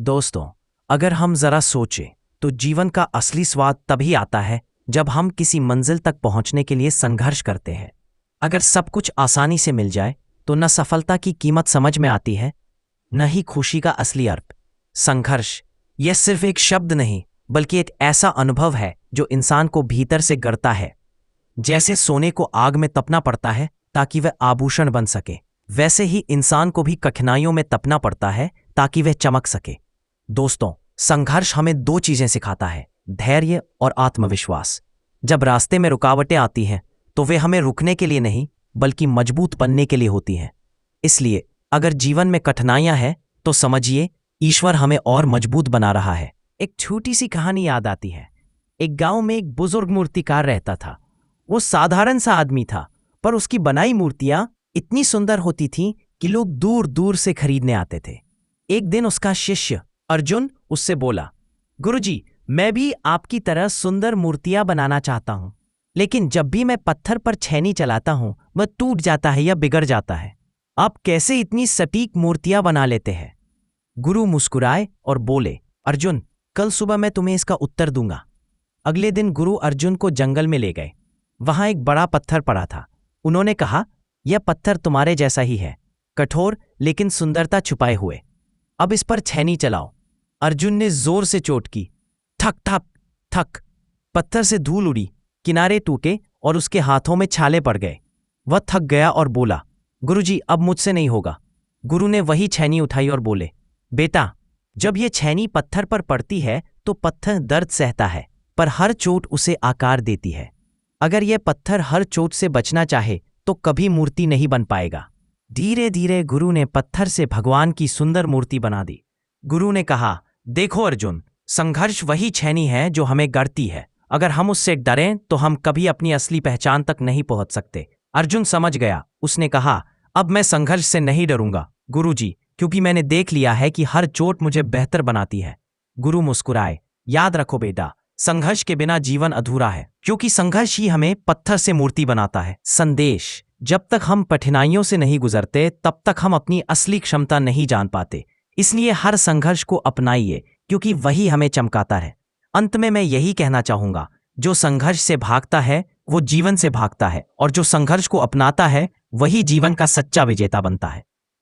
दोस्तों, अगर हम जरा सोचें तो जीवन का असली स्वाद तभी आता है जब हम किसी मंजिल तक पहुंचने के लिए संघर्ष करते हैं। अगर सब कुछ आसानी से मिल जाए तो न सफलता की कीमत समझ में आती है, न ही खुशी का असली अर्थ। संघर्ष यह सिर्फ एक शब्द नहीं बल्कि एक ऐसा अनुभव है जो इंसान को भीतर से गढ़ता है। जैसे सोने को आग में तपना पड़ता है ताकि वह आभूषण बन सके, वैसे ही इंसान को भी कठिनाइयों में तपना पड़ता है ताकि वह चमक सके। दोस्तों, संघर्ष हमें दो चीजें सिखाता है, धैर्य और आत्मविश्वास। जब रास्ते में रुकावटें आती हैं तो वे हमें रुकने के लिए नहीं बल्कि मजबूत बनने के लिए होती हैं। इसलिए अगर जीवन में कठिनाइयां हैं तो समझिए ईश्वर हमें और मजबूत बना रहा है। एक छोटी सी कहानी याद आती है। एक गांव में एक बुजुर्ग मूर्तिकार रहता था। वो साधारण सा आदमी था, पर उसकी बनाई मूर्तियां इतनी सुंदर होती थीं कि लोग दूर दूर से खरीदने आते थे। एक दिन उसका शिष्य अर्जुन उससे बोला, गुरुजी, मैं भी आपकी तरह सुंदर मूर्तियां बनाना चाहता हूं, लेकिन जब भी मैं पत्थर पर छेनी चलाता हूं वह टूट जाता है या बिगड़ जाता है। आप कैसे इतनी सटीक मूर्तियां बना लेते हैं? गुरु मुस्कुराए और बोले, अर्जुन, कल सुबह मैं तुम्हें इसका उत्तर दूंगा। अगले दिन गुरु अर्जुन को जंगल में ले गए। वहां एक बड़ा पत्थर पड़ा था। उन्होंने कहा, यह पत्थर तुम्हारे जैसा ही है, कठोर लेकिन सुंदरता छुपाए हुए। अब इस पर छेनी चलाओ। अर्जुन ने जोर से चोट की। ठक ठक ठक, पत्थर से धूल उड़ी, किनारे टूटे और उसके हाथों में छाले पड़ गए। वह थक गया और बोला, गुरुजी, अब मुझसे नहीं होगा। गुरु ने वही छेनी उठाई और बोले, बेटा, जब यह छेनी पत्थर पर पड़ती है तो पत्थर दर्द सहता है, पर हर चोट उसे आकार देती है। अगर यह पत्थर हर चोट से बचना चाहे तो कभी मूर्ति नहीं बन पाएगा। धीरे धीरे गुरु ने पत्थर से भगवान की सुंदर मूर्ति बना दी। गुरु ने कहा, देखो अर्जुन, संघर्ष वही छेनी है जो हमें गढ़ती है। अगर हम उससे डरें तो हम कभी अपनी असली पहचान तक नहीं पहुंच सकते। अर्जुन समझ गया। उसने कहा, अब मैं संघर्ष से नहीं डरूंगा गुरुजी, क्योंकि मैंने देख लिया है कि हर चोट मुझे बेहतर बनाती है। गुरु मुस्कुराए, याद रखो बेटा, संघर्ष के बिना जीवन अधूरा है, क्योंकि संघर्ष ही हमें पत्थर से मूर्ति बनाता है। संदेश, जब तक हम कठिनाइयों से नहीं गुजरते तब तक हम अपनी असली क्षमता नहीं जान पाते। इसलिए हर संघर्ष को अपनाइए, क्योंकि वही हमें चमकाता है। अंत में मैं यही कहना चाहूंगा, जो संघर्ष से भागता है वो जीवन से भागता है, और जो संघर्ष को अपनाता है वही जीवन का सच्चा विजेता बनता है।